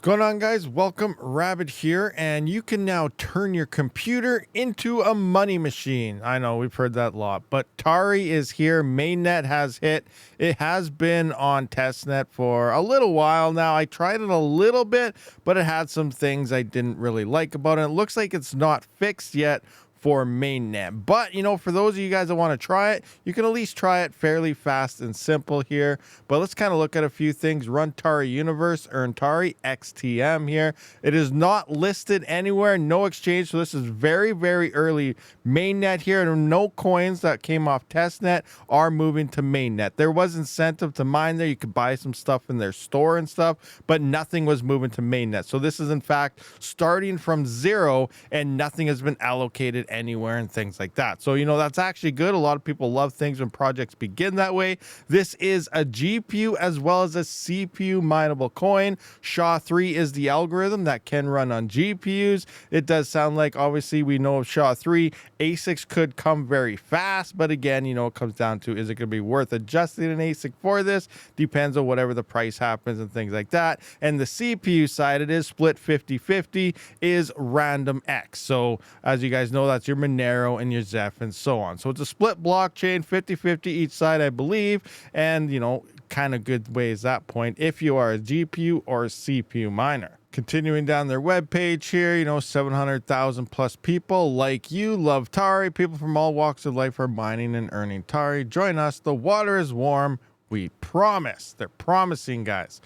What's going on, guys? Welcome, Rabid here, and you can now turn your computer into a money machine. I know we've heard that a lot, but Tari is here. Mainnet has hit. It has been on testnet for a little while now. I tried it a little bit, but it had some things I didn't really like about it. It looks like it's not fixed yet for mainnet, but for those of you guys that want to try it, you can at least try it fairly fast and simple here. But let's kind of look at a few things. Run Tari Universe, earn Tari XTM here. It is not listed anywhere, no exchange, so this is very early mainnet here, and no coins that came off testnet are moving to mainnet. There was incentive to mine there. You could buy some stuff in their store and stuff, but nothing was moving to mainnet. So this is in fact starting from zero, and nothing has been allocated anywhere and things like that. So that's actually good. A lot of people love things when projects begin that way. This is a GPU as well as a CPU mineable coin. SHA-3 is the algorithm that can run on GPUs. It does sound like, obviously we know of SHA-3, ASICs could come very fast, but again, it comes down to, is it going to be worth adjusting an ASIC for this? Depends on whatever the price happens and things like that. And the CPU side, it is split 50-50, is random X. So as you guys know, that's your Monero and your Zeph and so on. So it's a split blockchain, 50-50 each side, I believe. And, kind of good ways that point if you are a GPU or a CPU miner. Continuing down their webpage here, 700,000 plus people like you love Tari. People from all walks of life are mining and earning Tari. Join us. The water is warm. We promise. They're promising, guys.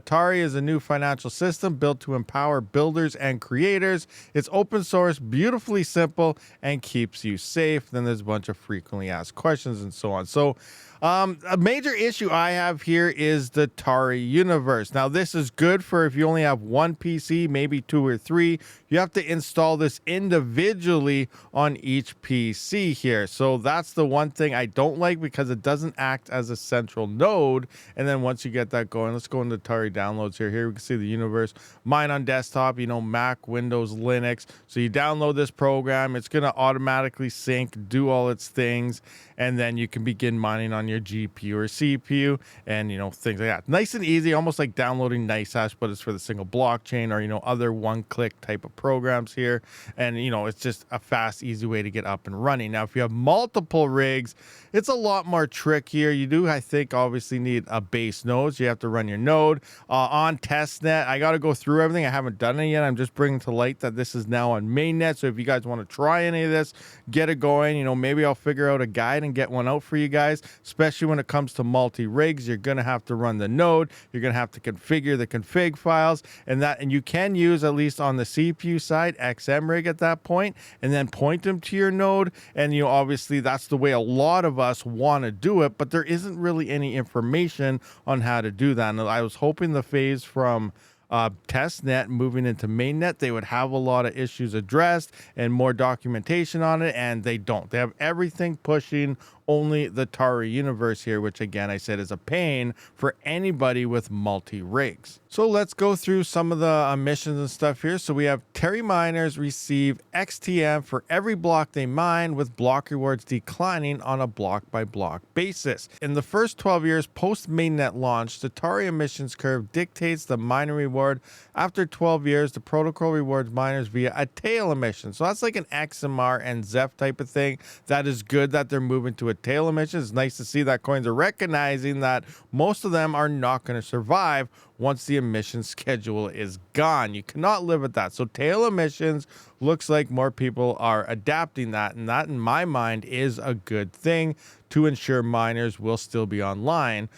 Tari is a new financial system built to empower builders and creators. It's open source, beautifully simple, and keeps you safe. Then there's a bunch of frequently asked questions and so on. So a major issue I have here is the Tari universe. Now, this is good for if you only have one PC, maybe two or three. You have to install this individually on each PC here. So that's the one thing I don't like, because it doesn't act as a central node. And then once you get that going, let's go into Tari downloads here. Here we can see the universe. Mine on desktop, Mac, Windows, Linux. So you download this program. It's going to automatically sync, do all its things, and then you can begin mining on your GPU or CPU and, things like that. Nice and easy, almost like downloading NiceHash, but it's for the single blockchain or, other one-click type of programs here. And, it's just a fast, easy way to get up and running. Now, if you have multiple rigs, it's a lot more trickier. You do, I think, obviously need a base node. So you have to run your node on testnet. I got to go through everything. I haven't done it yet. I'm just bringing to light that this is now on mainnet. So if you guys want to try any of this, get it going. Maybe I'll figure out a guide and get one out for you guys, especially when it comes to multi-rigs. You're going to have to run the node. You're going to have to configure the config files, and you can use, at least on the CPU side, XMRig at that point, and then point them to your node. And obviously that's the way a lot of us want to do it, but there isn't really any information on how to do that. And I was hoping the phase from testnet moving into mainnet, they would have a lot of issues addressed and more documentation on it, and they don't. They have everything pushing only the Tari universe here, which again I said is a pain for anybody with multi-rigs. So let's go through some of the missions and stuff here. So we have Tari miners receive XTM for every block they mine, with block rewards declining on a block by block basis. In the first 12 years post mainnet launch, the Tari emissions curve dictates the miner reward. After 12 years, the protocol rewards miners via a tail emission. So that's like an XMR and Zeph type of thing. That is good that they're moving to a tail emission. It's nice to see that coins are recognizing that most of them are not going to survive once the emission schedule is gone. You cannot live with that. So tail emissions looks like more people are adapting that, and that in my mind is a good thing to ensure miners will still be online,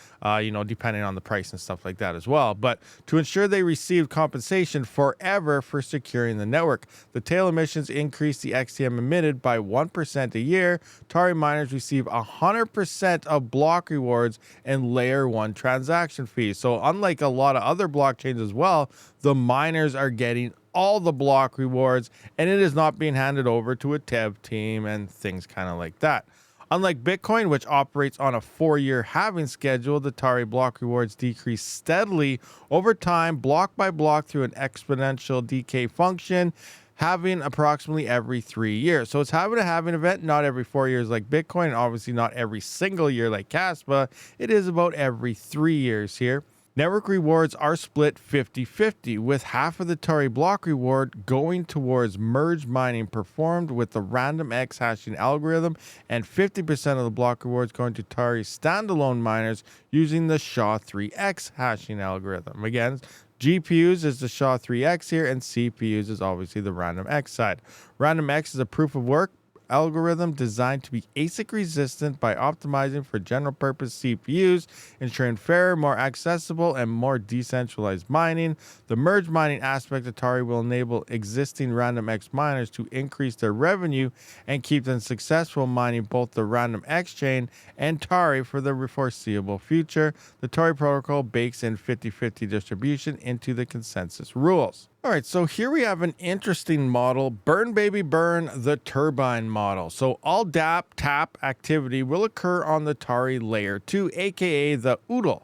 depending on the price and stuff like that as well. But to ensure they receive compensation forever for securing the network. The tail emissions increase the XTM emitted by 1% a year. Tari miners receive 100% of block rewards and layer 1 transaction fees. So unlike a lot of other blockchains as well, the miners are getting all the block rewards, and it is not being handed over to a dev team and things kind of like that. Unlike Bitcoin, which operates on a 4-year halving schedule, the Tari block rewards decrease steadily over time, block by block, through an exponential decay function, having approximately every 3 years. So it's having a halving event, not every 4 years like Bitcoin, and obviously not every single year like Kaspa. It is about every 3 years here. Network rewards are split 50-50, with half of the Tari block reward going towards merge mining performed with the random X hashing algorithm, and 50% of the block rewards going to Tari standalone miners using the SHA-3X hashing algorithm. Again, GPUs is the SHA-3X here, and CPUs is obviously the random X side. Random X is a proof of work algorithm designed to be ASIC resistant by optimizing for general purpose CPUs, ensuring fairer, more accessible, and more decentralized mining. The merge mining aspect of Tari will enable existing random X miners to increase their revenue and keep them successful mining both the random X chain and Tari for the foreseeable future. The Tari protocol bakes in 50-50 distribution into the consensus rules. All right, so here we have an interesting model, burn baby burn, the turbine model. So all DApp tap activity will occur on the Tari layer 2, aka the OODL,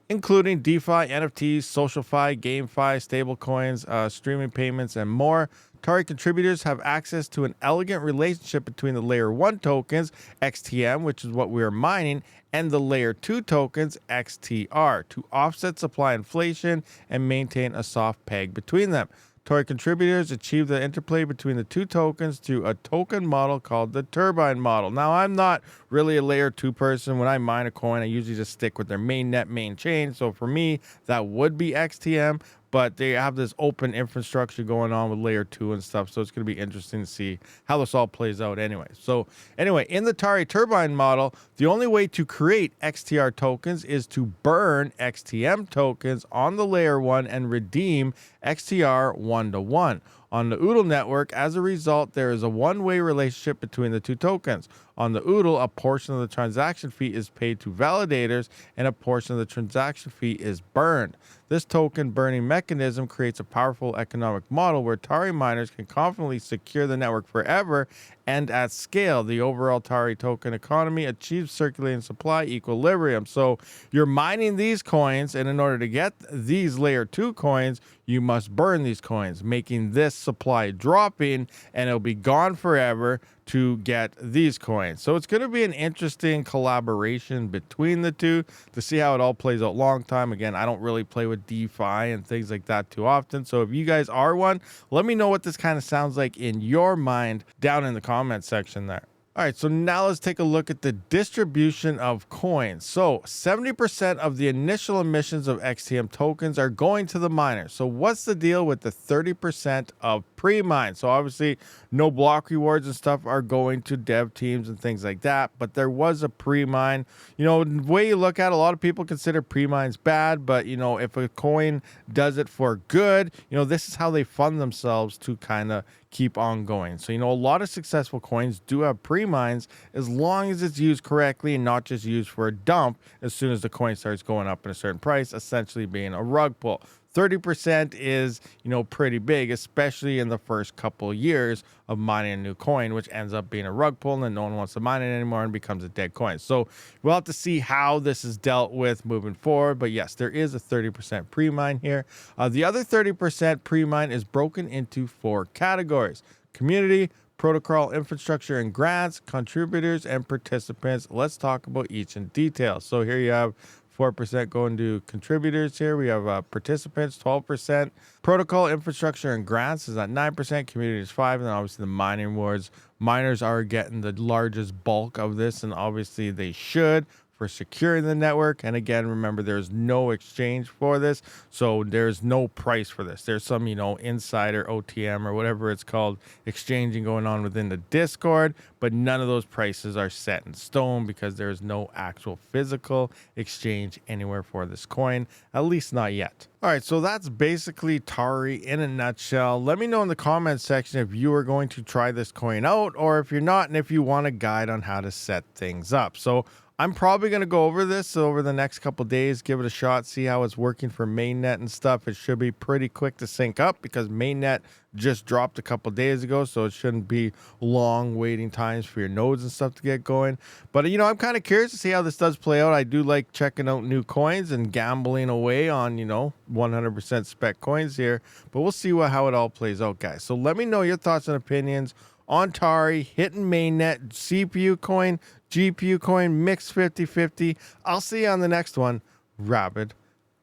including DeFi, NFTs, SocialFi, GameFi, stablecoins, streaming payments, and more. Tari contributors have access to an elegant relationship between the layer 1 tokens, XTM, which is what we are mining, and the layer 2 tokens, XTR, to offset supply inflation and maintain a soft peg between them. Tari contributors achieve the interplay between the two tokens through a token model called the turbine model. Now, I'm not really a layer 2 person. When I mine a coin, I usually just stick with their mainnet main chain. So for me, that would be XTM. But they have this open infrastructure going on with layer 2 and stuff. So it's going to be interesting to see how this all plays out anyway. So anyway, in the Tari turbine model, the only way to create XTR tokens is to burn XTM tokens on the layer 1 and redeem XTR 1-to-1. On the OODL network, as a result, there is a one-way relationship between the two tokens. On the OODL, a portion of the transaction fee is paid to validators and a portion of the transaction fee is burned. This token burning mechanism creates a powerful economic model where Tari miners can confidently secure the network forever and at scale. The overall Tari token economy achieves circulating supply equilibrium. So you're mining these coins, and in order to get these layer 2 coins, you must burn these coins, making this supply dropping, and it'll be gone forever to get these coins. So it's going to be an interesting collaboration between the two to see how it all plays out long time. Again, I don't really play with DeFi and things like that too often. So if you guys are one, let me know what this kind of sounds like in your mind down in the comment section there. All right, so now let's take a look at the distribution of coins. So 70% of the initial emissions of XTM tokens are going to the miners. So what's the deal with the 30% of pre-mine? So obviously no block rewards and stuff are going to dev teams and things like that, but there was a pre-mine. You know, the way you look at it, a lot of people consider pre-mines bad, but you know, if a coin does it for good, you know, this is how they fund themselves to kind of keep on going. So, you know, a lot of successful coins do have pre-mines as long as it's used correctly and not just used for a dump as soon as the coin starts going up in a certain price, essentially being a rug pull. 30% is, you know, pretty big, especially in the first couple years of mining a new coin, which ends up being a rug pull, and then no one wants to mine it anymore and becomes a dead coin. So we'll have to see how this is dealt with moving forward. But yes, there is a 30% pre-mine here. The other 30% pre-mine is broken into 4 categories: community, protocol, infrastructure, and grants, contributors, and participants. Let's talk about each in detail. So here you have 4% going to contributors here. We have participants, 12%. Protocol, infrastructure, and grants is at 9%. Community is 5%. And then obviously the mining rewards. Miners are getting the largest bulk of this, and obviously they should, for securing the network. And again, remember, there's no exchange for this, so there's no price for this. There's some, you know, insider OTM or whatever it's called exchanging going on within the Discord, but none of those prices are set in stone because there's no actual physical exchange anywhere for this coin, at least not yet. All right, so that's basically Tari in a nutshell. Let me know in the comments section if you are going to try this coin out, or if you're not, and if you want a guide on how to set things up. So I'm probably going to go over this over the next couple days, give it a shot, see how it's working for MAINNET and stuff. It should be pretty quick to sync up because MAINNET just dropped a couple days ago, so it shouldn't be long waiting times for your nodes and stuff to get going. But, you know, I'm kind of curious to see how this does play out. I do like checking out new coins and gambling away on, you know, 100% spec coins here. But we'll see how it all plays out, guys. So let me know your thoughts and opinions on Tari, hitting MAINNET, CPU coin, GPU coin, mixed 50-50. I'll see you on the next one. Rabid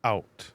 out.